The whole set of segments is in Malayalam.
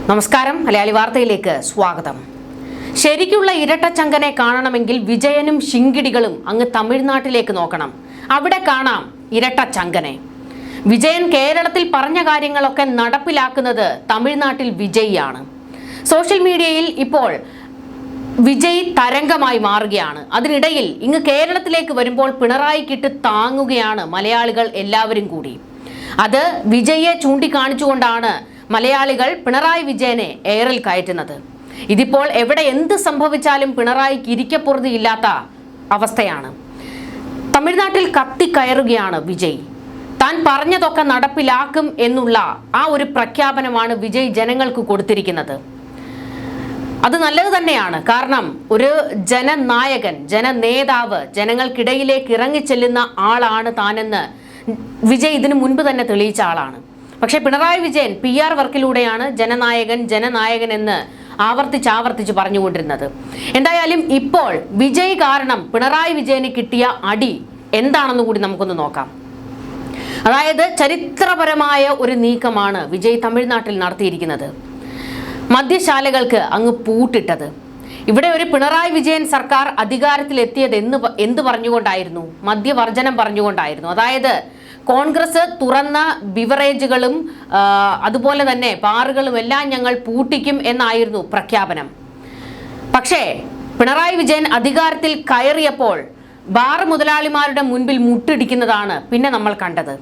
നമസ്കാരം, മലയാളി വാർത്തയിലേക്ക് സ്വാഗതം. ശരിക്കുള്ള ഇരട്ടച്ചങ്കനെ കാണണമെങ്കിൽ വിജയനും ശിങ്കിടികളും അങ്ങ് തമിഴ്നാട്ടിലേക്ക് നോക്കണം. അവിടെ കാണാം ഇരട്ടച്ചങ്കനെ. വിജയൻ കേരളത്തിൽ പറഞ്ഞ കാര്യങ്ങളൊക്കെ നടപ്പിലാക്കുന്നത് തമിഴ്നാട്ടിൽ വിജയിയാണ്. സോഷ്യൽ മീഡിയയിൽ ഇപ്പോൾ വിജയ് തരംഗമായി മാറുകയാണ്. അതിനിടയിൽ ഇങ്ങ് കേരളത്തിലേക്ക് വരുമ്പോൾ പിണറായിക്കിട്ട് താങ്ങുകയാണ് മലയാളികൾ എല്ലാവരും കൂടി. അത് വിജയെ ചൂണ്ടിക്കാണിച്ചുകൊണ്ടാണ് മലയാളികൾ പിണറായി വിജയനെ എയറിൽ കയറ്റുന്നത്. ഇതിപ്പോൾ എവിടെ എന്ത് സംഭവിച്ചാലും പിണറായിക്ക് ഇരിക്കപ്പുറതിയില്ലാത്ത അവസ്ഥയാണ്. തമിഴ്നാട്ടിൽ കത്തിക്കയറുകയാണ് വിജയ്. താൻ പറഞ്ഞതൊക്കെ നടപ്പിലാക്കും എന്നുള്ള ആ ഒരു പ്രഖ്യാപനമാണ് വിജയ് ജനങ്ങൾക്ക് കൊടുത്തിരിക്കുന്നത്. അത് നല്ലത് തന്നെയാണ്. കാരണം ഒരു ജനനായകൻ, ജനനേതാവ്, ജനങ്ങൾക്കിടയിലേക്ക് ഇറങ്ങിച്ചെല്ലുന്ന ആളാണ് താനെന്ന് വിജയ് ഇതിനു മുൻപ് തന്നെ തെളിയിച്ച ആളാണ്. പക്ഷേ പിണറായി വിജയൻ PR വർക്കിലൂടെയാണ് ജനനായകൻ എന്ന് ആവർത്തിച്ച് പറഞ്ഞുകൊണ്ടിരുന്നത്. എന്തായാലും ഇപ്പോൾ വിജയ് കാരണം പിണറായി വിജയന് കിട്ടിയ അടി എന്താണെന്ന് കൂടി നമുക്കൊന്ന് നോക്കാം. അതായത് ചരിത്രപരമായ ഒരു നീക്കമാണ് വിജയ് തമിഴ്നാട്ടിൽ നടത്തിയിരിക്കുന്നത്. മദ്യശാലകൾക്ക് അങ്ങ് പൂട്ടിട്ടത്. ഇവിടെ ഒരു പിണറായി വിജയൻ സർക്കാർ അധികാരത്തിലെത്തിയത് എന്ത് പറഞ്ഞുകൊണ്ടായിരുന്നു? മദ്യവർജനം പറഞ്ഞുകൊണ്ടായിരുന്നു. അതായത് കോൺഗ്രസ് തുറന്ന ബിവറേജുകളും അതുപോലെ തന്നെ ബാറുകളും എല്ലാം ഞങ്ങൾ പൂട്ടിക്കും എന്നായിരുന്നു പ്രഖ്യാപനം. പക്ഷേ പിണറായി വിജയൻ അധികാരത്തിൽ കയറിയപ്പോൾ ബാർ മുതലാളിമാരുടെ മുൻപിൽ മുട്ടിടിക്കുന്നതാണ് പിന്നെ നമ്മൾ കണ്ടത്.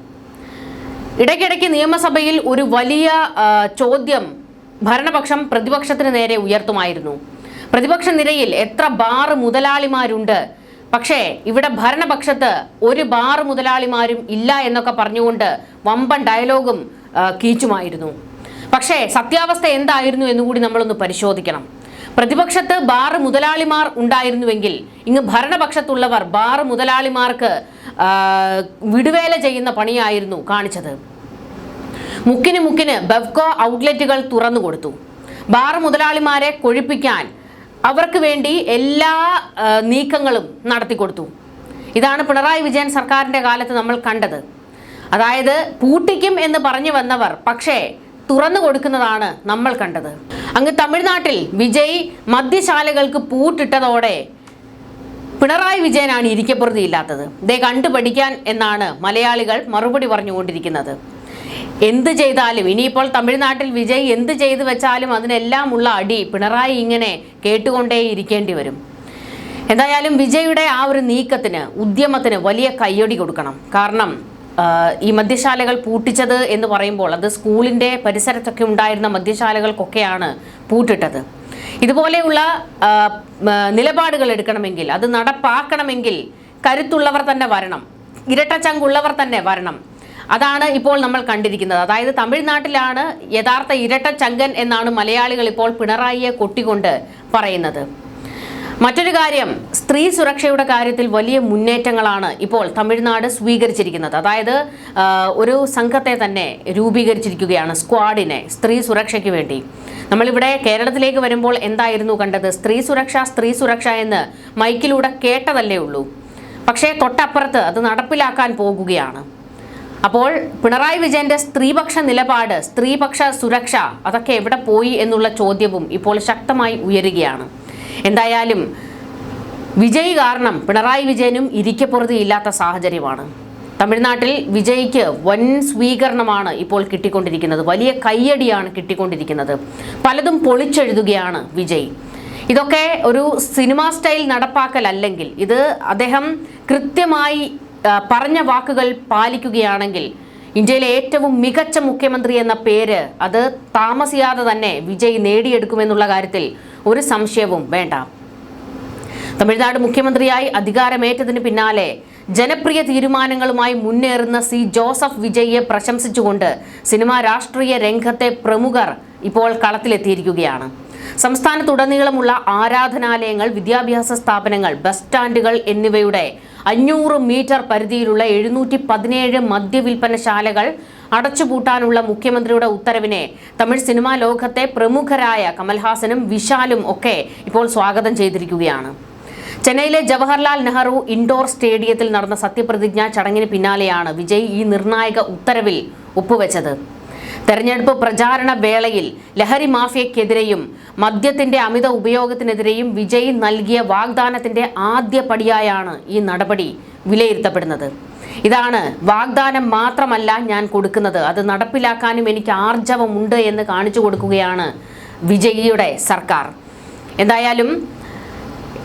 ഇടയ്ക്കിടയ്ക്ക് നിയമസഭയിൽ ഒരു വലിയ ചോദ്യം ഭരണപക്ഷം പ്രതിപക്ഷത്തിന് നേരെ ഉയർത്തുമായിരുന്നു. പ്രതിപക്ഷ നിരയിൽ എത്ര ബാർ മുതലാളിമാരുണ്ട്, പക്ഷേ ഇവിടെ ഭരണപക്ഷത്ത് ഒരു ബാർ മുതലാളിമാരും ഇല്ല എന്നൊക്കെ പറഞ്ഞുകൊണ്ട് വമ്പൻ ഡയലോഗും കീച്ചുമായിരുന്നു. പക്ഷേ സത്യാവസ്ഥ എന്തായിരുന്നു എന്നുകൂടി നമ്മളൊന്ന് പരിശോധിക്കണം. പ്രതിപക്ഷത്ത് ബാർ മുതലാളിമാർ ഉണ്ടായിരുന്നുവെങ്കിൽ ഇങ്ങ് ഭരണപക്ഷത്തുള്ളവർ ബാർ മുതലാളിമാർക്ക് വിടുവേല ചെയ്യുന്ന പണിയായിരുന്നു കാണിച്ചത്. മുക്കിന് ബെവ്കോ ഔട്ട്ലെറ്റുകൾ തുറന്നു കൊടുത്തു. ബാർ മുതലാളിമാരെ കൊഴിപ്പിക്കാൻ അവർക്ക് വേണ്ടി എല്ലാ നീക്കങ്ങളും നടത്തിക്കൊടുത്തു. ഇതാണ് പിണറായി വിജയൻ സർക്കാരിൻ്റെ കാലത്ത് നമ്മൾ കണ്ടത്. അതായത് പൂട്ടിക്കും എന്ന് പറഞ്ഞു വന്നവർ പക്ഷേ തുറന്നു കൊടുക്കുന്നതാണ് നമ്മൾ കണ്ടത്. അങ്ങ് തമിഴ്നാട്ടിൽ വിജയ് മദ്യശാലകൾക്ക് പൂട്ടിട്ടതോടെ പിണറായി വിജയനാണ് ഇരിക്കപ്പുറതിയില്ലാത്തത്. ദേ കണ്ടുപഠിക്കാൻ എന്നാണ് മലയാളികൾ മറുപടി പറഞ്ഞുകൊണ്ടിരിക്കുന്നത്. എന്ത് ചെയ്താലും ഇനിയിപ്പോൾ തമിഴ്നാട്ടിൽ വിജയ് എന്ത് ചെയ്തു വെച്ചാലും അതിനെല്ലാം ഉള്ള അടി പിണറായി ഇങ്ങനെ കേട്ടുകൊണ്ടേ ഇരിക്കേണ്ടി വരും. എന്തായാലും വിജയുടെ ആ ഒരു നീക്കത്തിന്, ഉദ്യമത്തിന് വലിയ കയ്യടി കൊടുക്കണം. കാരണം ഈ മദ്യശാലകൾ പൂട്ടിച്ചത് എന്ന് പറയുമ്പോൾ അത് സ്കൂളിൻ്റെ പരിസരത്തൊക്കെ ഉണ്ടായിരുന്ന മദ്യശാലകൾക്കൊക്കെയാണ് പൂട്ടിട്ടത്. ഇതുപോലെയുള്ള നിലപാടുകൾ എടുക്കണമെങ്കിൽ, അത് നടപ്പാക്കണമെങ്കിൽ കരുത്തുള്ളവർ തന്നെ വരണം, ഇരട്ടച്ചങ്കുള്ളവർ തന്നെ വരണം. അതാണ് ഇപ്പോൾ നമ്മൾ കണ്ടിരിക്കുന്നത്. അതായത് തമിഴ്നാട്ടിലാണ് യഥാർത്ഥ ഇരട്ടച്ചങ്കൻ എന്നാണ് മലയാളികൾ ഇപ്പോൾ പിണറായിയെ കൊട്ടിക്കൊണ്ട് പറയുന്നത്. മറ്റൊരു കാര്യം, സ്ത്രീ സുരക്ഷയുടെ കാര്യത്തിൽ വലിയ മുന്നേറ്റങ്ങളാണ് ഇപ്പോൾ തമിഴ്നാട് സ്വീകരിച്ചിരിക്കുന്നത്. അതായത് ഒരു സംഘത്തെ തന്നെ രൂപീകരിച്ചിരിക്കുകയാണ്, സ്ക്വാഡിനെ, സ്ത്രീ സുരക്ഷയ്ക്ക് വേണ്ടി. നമ്മളിവിടെ കേരളത്തിലേക്ക് വരുമ്പോൾ എന്തായിരുന്നു കണ്ടത്? സ്ത്രീ സുരക്ഷ എന്ന് മൈക്കിലൂടെ കേട്ടതല്ലേ ഉള്ളൂ. പക്ഷേ തൊട്ടപ്പുറത്ത് അത് നടപ്പിലാക്കാൻ പോകുകയാണ്. അപ്പോൾ പിണറായി വിജയന്റെ സ്ത്രീപക്ഷ നിലപാട്, സ്ത്രീപക്ഷ സുരക്ഷ അതൊക്കെ എവിടെ പോയി എന്നുള്ള ചോദ്യവും ഇപ്പോൾ ശക്തമായി ഉയരുകയാണ്. എന്തായാലും വിജയ് കാരണം പിണറായി വിജയനും ഇരിക്കപ്പുറതിയില്ലാത്ത സാഹചര്യമാണ്. തമിഴ്നാട്ടിൽ വിജയ്ക്ക് വൻ സ്വീകരണമാണ് ഇപ്പോൾ കിട്ടിക്കൊണ്ടിരിക്കുന്നത്. വലിയ കയ്യടിയാണ് കിട്ടിക്കൊണ്ടിരിക്കുന്നത്. പലതും പൊളിച്ചെഴുതുകയാണ് വിജയ്. ഇതൊക്കെ ഒരു സിനിമാ സ്റ്റൈൽ നടപ്പാക്കലല്ലെങ്കിൽ, ഇത് അദ്ദേഹം കൃത്യമായി പറഞ്ഞ വാക്കുകൾ പാലിക്കുകയാണെങ്കിൽ ഇന്ത്യയിലെ ഏറ്റവും മികച്ച മുഖ്യമന്ത്രി എന്ന പേര് അത് താമസിയാതെ തന്നെ വിജയ് നേടിയെടുക്കുമെന്നുള്ള കാര്യത്തിൽ ഒരു സംശയവും വേണ്ട. തമിഴ്നാട് മുഖ്യമന്ത്രിയായി അധികാരമേറ്റതിന് പിന്നാലെ ജനപ്രിയ തീരുമാനങ്ങളുമായി മുന്നേറുന്ന ജോസഫ് വിജയിയെ പ്രശംസിച്ചുകൊണ്ട് സിനിമാ രാഷ്ട്രീയ രംഗത്തെ പ്രമുഖർ ഇപ്പോൾ കളത്തിലെത്തിയിരിക്കുകയാണ്. സംസ്ഥാനത്തുടനീളമുള്ള ആരാധനാലയങ്ങൾ, വിദ്യാഭ്യാസ സ്ഥാപനങ്ങൾ, ബസ് സ്റ്റാൻഡുകൾ എന്നിവയുടെ 500 മീറ്റർ പരിധിയിലുള്ള 717 മദ്യവിൽപ്പനശാലകൾ അടച്ചുപൂട്ടാനുള്ള മുഖ്യമന്ത്രിയുടെ ഉത്തരവിനെ തമിഴ് സിനിമാ ലോകത്തെ പ്രമുഖരായ കമൽഹാസനും വിശാലും ഒക്കെ ഇപ്പോൾ സ്വാഗതം ചെയ്തിരിക്കുകയാണ്. ചെന്നൈയിലെ ജവഹർലാൽ നെഹ്റു ഇൻഡോർ സ്റ്റേഡിയത്തിൽ നടന്ന സത്യപ്രതിജ്ഞാ ചടങ്ങിന് പിന്നാലെയാണ് വിജയ് ഈ നിർണായക ഉത്തരവിൽ ഒപ്പുവെച്ചത്. തെരഞ്ഞെടുപ്പ് പ്രചാരണ വേളയിൽ ലഹരി മാഫിയക്കെതിരെയും മദ്യത്തിന്റെ അമിത ഉപയോഗത്തിനെതിരെയും വിജയ് നൽകിയ വാഗ്ദാനത്തിന്റെ ആദ്യ പടിയായാണ് ഈ നടപടി വിലയിരുത്തപ്പെടുന്നത്. ഇതാണ് വാഗ്ദാനം മാത്രമല്ല ഞാൻ കൊടുക്കുന്നത്, അത് നടപ്പിലാക്കാനും എനിക്ക് ആർജവമുണ്ട് എന്ന് കാണിച്ചു കൊടുക്കുകയാണ് വിജയിയുടെ സർക്കാർ. എന്തായാലും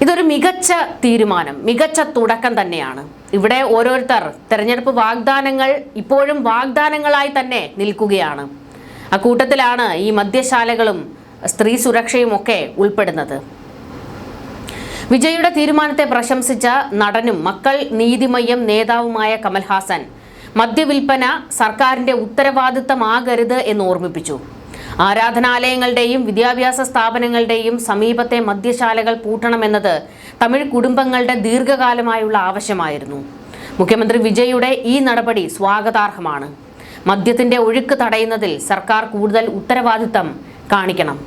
ഇതൊരു മികച്ച തീരുമാനം, മികച്ച തുടക്കം തന്നെയാണ്. ഇവിടെ ഓരോരുത്തർ തെരഞ്ഞെടുപ്പ് വാഗ്ദാനങ്ങൾ ഇപ്പോഴും വാഗ്ദാനങ്ങളായി തന്നെ നിൽക്കുകയാണ്. അക്കൂട്ടത്തിലാണ് ഈ മദ്യശാലകളും സ്ത്രീ സുരക്ഷയും ഒക്കെ ഉൾപ്പെടുന്നത്. വിജയുടെ തീരുമാനത്തെ പ്രശംസിച്ച നടനും മക്കൾ നീതിമയ്യം നേതാവുമായ കമൽഹാസൻ മദ്യവിൽപ്പന സർക്കാരിന്റെ ഉത്തരവാദിത്തമാകരുത് എന്ന് ഓർമ്മിപ്പിച്ചു. ആരാധനാലയങ്ങളുടെയും വിദ്യാഭ്യാസ സ്ഥാപനങ്ങളുടെയും സമീപത്തെ മദ്യശാലകൾ പൂട്ടണമെന്നത് തമിഴ് കുടുംബങ്ങളുടെ ദീർഘകാലമായുള്ള ആവശ്യമായിരുന്നു. മുഖ്യമന്ത്രി വിജയുടെ ഈ നടപടി സ്വാഗതാർഹമാണ്. മദ്യത്തിന്റെ ഒഴുക്ക് തടയുന്നതിൽ സർക്കാർ കൂടുതൽ ഉത്തരവാദിത്തം കാണിക്കണം.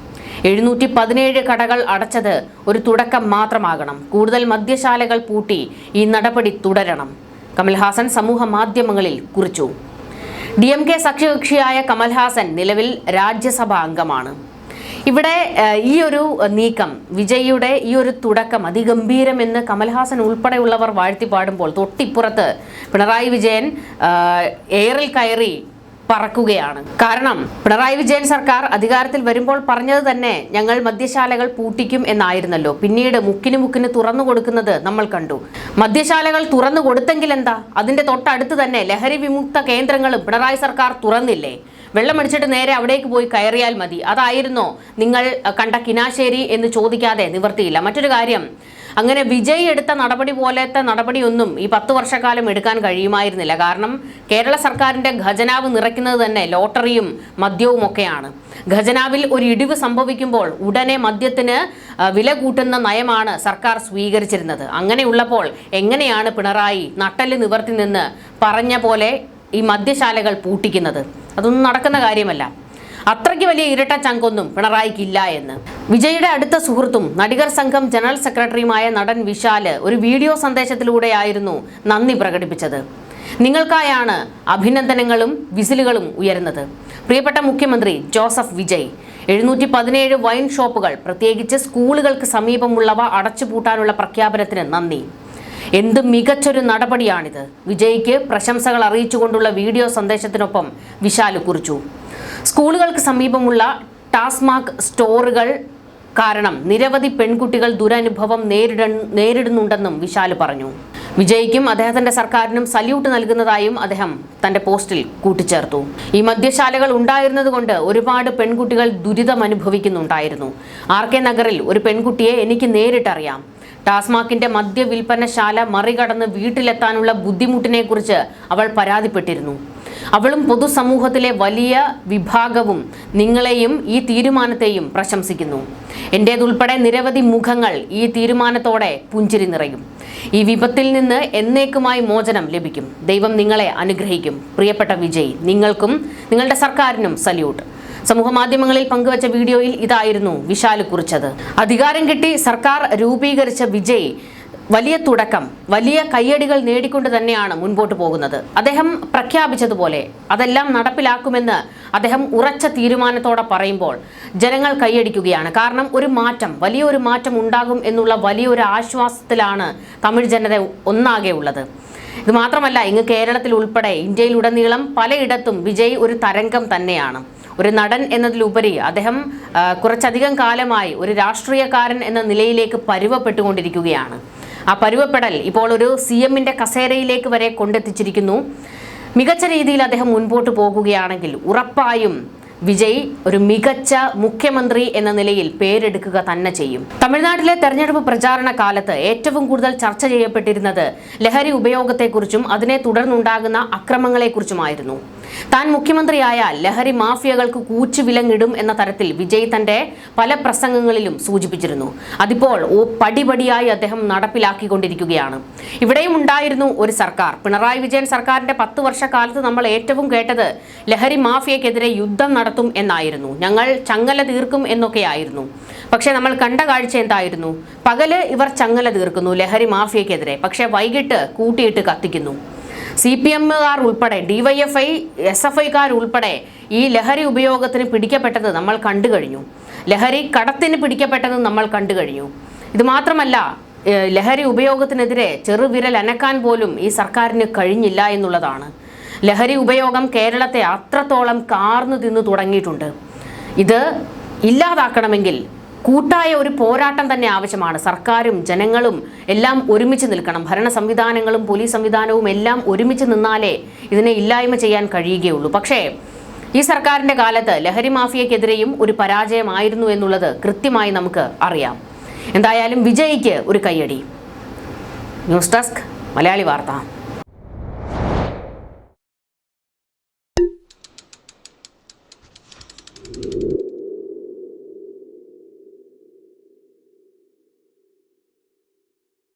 717 കടകൾ അടച്ചത് ഒരു തുടക്കം മാത്രമാകണം. കൂടുതൽ മദ്യശാലകൾ പൂട്ടി ഈ നടപടി തുടരണം. കമൽഹാസൻ സമൂഹ മാധ്യമങ്ങളിൽ കുറിച്ചു. DMK സഖ്യകക്ഷിയായ കമൽഹാസൻ നിലവിൽ രാജ്യസഭാ അംഗമാണ്. ഇവിടെ ഈ ഒരു നീക്കം, വിജയിയുടെ ഈ ഒരു തുടക്കം അതിഗംഭീരമെന്ന് കമൽഹാസൻ ഉൾപ്പെടെയുള്ളവർ വാഴ്ത്തിപ്പാടുമ്പോൾ തൊട്ടിപ്പുറത്ത് പിണറായി വിജയൻ എയറിൽ കയറി പറക്കുകയാണ്. കാരണം പിണറായി വിജയൻ സർക്കാർ അധികാരത്തിൽ വരുമ്പോൾ പറഞ്ഞത് തന്നെ ഞങ്ങൾ മദ്യശാലകൾ പൂട്ടിക്കും എന്നായിരുന്നല്ലോ. പിന്നീട് മുക്കിന് തുറന്നു കൊടുക്കുന്നത് നമ്മൾ കണ്ടു. മദ്യശാലകൾ തുറന്നു കൊടുത്തെങ്കിൽ എന്താ, അതിന്റെ തൊട്ടടുത്ത് തന്നെ ലഹരി വിമുക്ത കേന്ദ്രങ്ങളും പിണറായി സർക്കാർ തുറന്നില്ലേ? വെള്ളമടിച്ചിട്ട് നേരെ അവിടേക്ക് പോയി കയറിയാൽ മതി. അതായിരുന്നോ നിങ്ങൾ കണ്ട കിനാശ്ശേരി എന്ന് ചോദിക്കാതെ നിവർത്തിയില്ല. മറ്റൊരു കാര്യം, അങ്ങനെ വിജയ് എടുത്ത നടപടി പോലത്തെ നടപടിയൊന്നും ഈ 10 വർഷക്കാലം എടുക്കാൻ കഴിയുമായിരുന്നില്ല. കാരണം കേരള സർക്കാരിന്റെ ഖജനാവ് നിറയ്ക്കുന്നത് തന്നെ ലോട്ടറിയും മദ്യവും ഒക്കെയാണ്. ഖജനാവിൽ ഒരു ഇടിവ് സംഭവിക്കുമ്പോൾ ഉടനെ മദ്യത്തിന് വില കൂട്ടുന്ന നയമാണ് സർക്കാർ സ്വീകരിച്ചിരുന്നത്. അങ്ങനെയുള്ളപ്പോൾ എങ്ങനെയാണ് പിണറായി നട്ടല് നിവർത്തി നിന്ന് പറഞ്ഞ പോലെ ഈ മദ്യശാലകൾ പൂട്ടിക്കുന്നത്? അതൊന്നും നടക്കുന്ന കാര്യമല്ല. അത്രയ്ക്ക് വലിയ ഇരട്ട ചങ്കൊന്നും പിണറായിക്കില്ല എന്ന് വിജയുടെ അടുത്ത സുഹൃത്തും നടികർ സംഘം ജനറൽ സെക്രട്ടറിയുമായ നടൻ വിശാല് ഒരു വീഡിയോ സന്ദേശത്തിലൂടെയായിരുന്നു നന്ദി പ്രകടിപ്പിച്ചത്. നിങ്ങൾക്കായാണ് അഭിനന്ദനങ്ങളും വിസിലുകളും ഉയരുന്നത്. പ്രിയപ്പെട്ട മുഖ്യമന്ത്രി ജോസഫ് വിജയ്, 717 വൈൻ ഷോപ്പുകൾ പ്രത്യേകിച്ച് സ്കൂളുകൾക്ക് സമീപമുള്ളവ അടച്ചുപൂട്ടാനുള്ള പ്രഖ്യാപനത്തിന് നന്ദി. എന്ത് മികച്ചൊരു നടപടിയാണിത്. വിജയ്ക്ക് പ്രശംസകൾ അറിയിച്ചുകൊണ്ടുള്ള വീഡിയോ സന്ദേശത്തിനൊപ്പം വിശാല് കുറിച്ചു. സ്കൂളുകൾക്ക് സമീപമുള്ള ടാസ്മാക് സ്റ്റോറുകൾ കാരണം നിരവധി പെൺകുട്ടികൾ ദുരനുഭവം നേരിടുന്നുണ്ടെന്നും വിശാല് പറഞ്ഞു. വിജയ്ക്കും അദ്ദേഹത്തിന്റെ സർക്കാരിനും സല്യൂട്ട് നൽകുന്നതായും അദ്ദേഹം തന്റെ പോസ്റ്റിൽ കൂട്ടിച്ചേർത്തു. ഈ മദ്യശാലകൾ ഉണ്ടായിരുന്നത് കൊണ്ട് ഒരുപാട് പെൺകുട്ടികൾ ദുരിതം അനുഭവിക്കുന്നുണ്ടായിരുന്നു. RK നഗറിൽ ഒരു പെൺകുട്ടിയെ എനിക്ക് നേരിട്ടറിയാം. ടാസ്മാക്കിന്റെ മദ്യവിൽപ്പനശാല മറികടന്ന് വീട്ടിലെത്താനുള്ള ബുദ്ധിമുട്ടിനെ കുറിച്ച് അവൾ പരാതിപ്പെട്ടിരുന്നു. അവളും പൊതുസമൂഹത്തിലെ വലിയ വിഭാഗവും നിങ്ങളെയും ഈ തീരുമാനത്തെയും പ്രശംസിക്കുന്നു. എന്റേതുൾപ്പെടെ നിരവധി മുഖങ്ങൾ ഈ തീരുമാനത്തോടെ പുഞ്ചിരി നിറയും. ഈ വിപത്തിൽ നിന്ന് എന്നേക്കുമായി മോചനം ലഭിക്കും. ദൈവം നിങ്ങളെ അനുഗ്രഹിക്കും. പ്രിയപ്പെട്ട വിജയ്, നിങ്ങൾക്കും നിങ്ങളുടെ സർക്കാരിനും സല്യൂട്ട്. സമൂഹ മാധ്യമങ്ങളിൽ പങ്കുവച്ച വീഡിയോയിൽ ഇതായിരുന്നു വിശാല് കുറിച്ചത്. അധികാരം കിട്ടി സർക്കാർ രൂപീകരിച്ച വിജയ് വലിയ തുടക്കം, വലിയ കയ്യടികൾ നേടിക്കൊണ്ട് തന്നെയാണ് മുൻപോട്ട് പോകുന്നത്. അദ്ദേഹം പ്രഖ്യാപിച്ചതുപോലെ അതെല്ലാം നടപ്പിലാക്കുമെന്ന് അദ്ദേഹം ഉറച്ച തീരുമാനത്തോടെ പറയുമ്പോൾ ജനങ്ങൾ കൈയടിക്കുകയാണ്. കാരണം ഒരു മാറ്റം, വലിയൊരു മാറ്റം ഉണ്ടാകും എന്നുള്ള വലിയൊരു ആശ്വാസത്തിലാണ് തമിഴ് ജനത ഒന്നാകെ ഉള്ളത്. ഇത് മാത്രമല്ല, ഇങ്ങ് കേരളത്തിൽ ഉൾപ്പെടെ ഇന്ത്യയിലുടനീളം പലയിടത്തും വിജയ് ഒരു തരംഗം തന്നെയാണ്. ഒരു നടൻ എന്നതിലുപരി അദ്ദേഹം കുറച്ചധികം കാലമായി ഒരു രാഷ്ട്രീയക്കാരൻ എന്ന നിലയിലേക്ക് പരുവപ്പെട്ടുകൊണ്ടിരിക്കുകയാണ്. ആ പരുവപ്പെടൽ ഇപ്പോൾ ഒരു CMന്റെ കസേരയിലേക്ക് വരെ കൊണ്ടെത്തിച്ചിരിക്കുന്നു. മികച്ച രീതിയിൽ അദ്ദേഹം മുൻപോട്ട് പോകുകയാണെങ്കിൽ ഉറപ്പായും വിജയ് ഒരു മികച്ച മുഖ്യമന്ത്രി എന്ന നിലയിൽ പേരെടുക്കുക തന്നെ ചെയ്യും. തമിഴ്നാട്ടിലെ തെരഞ്ഞെടുപ്പ് പ്രചാരണ കാലത്ത് ഏറ്റവും കൂടുതൽ ചർച്ച ചെയ്യപ്പെട്ടിരുന്നത് ലഹരി ഉപയോഗത്തെക്കുറിച്ചും അതിനെ തുടർന്നുണ്ടാകുന്ന അക്രമങ്ങളെക്കുറിച്ചുമായിരുന്നു. താൻ മുഖ്യമന്ത്രിയായാൽ ലഹരി മാഫിയകൾക്ക് കൂച്ചുവിലങ്ങിടും എന്ന തരത്തിൽ വിജയ് തന്റെ പല പ്രസംഗങ്ങളിലും സൂചിപ്പിച്ചിരുന്നു. അതിപ്പോൾ പടിപടിയായി അദ്ദേഹം നടപ്പിലാക്കിക്കൊണ്ടിരിക്കുകയാണ്. ഇവിടെയും ഉണ്ടായിരുന്നു ഒരു സർക്കാർ. പിണറായി വിജയൻ സർക്കാരിന്റെ 10 വർഷക്കാലത്ത് നമ്മൾ ഏറ്റവും കേട്ടത് ലഹരി മാഫിയക്കെതിരെ യുദ്ധം നടത്തും എന്നായിരുന്നു. ഞങ്ങൾ ചങ്ങല തീർക്കും എന്നൊക്കെയായിരുന്നു. പക്ഷെ നമ്മൾ കണ്ട കാഴ്ച എന്തായിരുന്നു? പകല് ഇവർ ചങ്ങല തീർക്കുന്നു ലഹരി മാഫിയക്കെതിരെ, പക്ഷെ വൈകിട്ട് കൂട്ടിയിട്ട് കത്തിക്കുന്നു. CPMകാർ ഉൾപ്പെടെ DYFI SFIക്കാർ ഉൾപ്പെടെ ഈ ലഹരി ഉപയോഗത്തിന് പിടിക്കപ്പെട്ടത് നമ്മൾ കണ്ടു കഴിഞ്ഞു. ലഹരി കടത്തിന് പിടിക്കപ്പെട്ടത് നമ്മൾ കണ്ടു കഴിഞ്ഞു. ഇത് മാത്രമല്ല, ലഹരി ഉപയോഗത്തിനെതിരെ ചെറുവിരൽ അനക്കാൻ പോലും ഈ സർക്കാരിന് കഴിഞ്ഞില്ല എന്നുള്ളതാണ്. ലഹരി ഉപയോഗം കേരളത്തെ അത്രത്തോളം കാർന്നു തിന്നു തുടങ്ങിയിട്ടുണ്ട്. ഇത് ഇല്ലാതാക്കണമെങ്കിൽ കൂട്ടായ ഒരു പോരാട്ടം തന്നെ ആവശ്യമാണ്. സർക്കാരും ജനങ്ങളും എല്ലാം ഒരുമിച്ച് നിൽക്കണം. ഭരണ സംവിധാനങ്ങളും പോലീസ് സംവിധാനവും എല്ലാം ഒരുമിച്ച് നിന്നാലേ ഇതിനെ ഇല്ലായ്മ ചെയ്യാൻ കഴിയുകയുള്ളൂ. പക്ഷേ ഈ സർക്കാരിൻ്റെ കാലത്ത് ലഹരി മാഫിയക്കെതിരെയും ഒരു പരാജയമായിരുന്നു എന്നുള്ളത് കൃത്യമായി നമുക്ക് അറിയാം. എന്തായാലും വിജയ്ക്ക് ഒരു കയ്യടി. ന്യൂസ് ഡെസ്ക് മലയാളി വാർത്ത.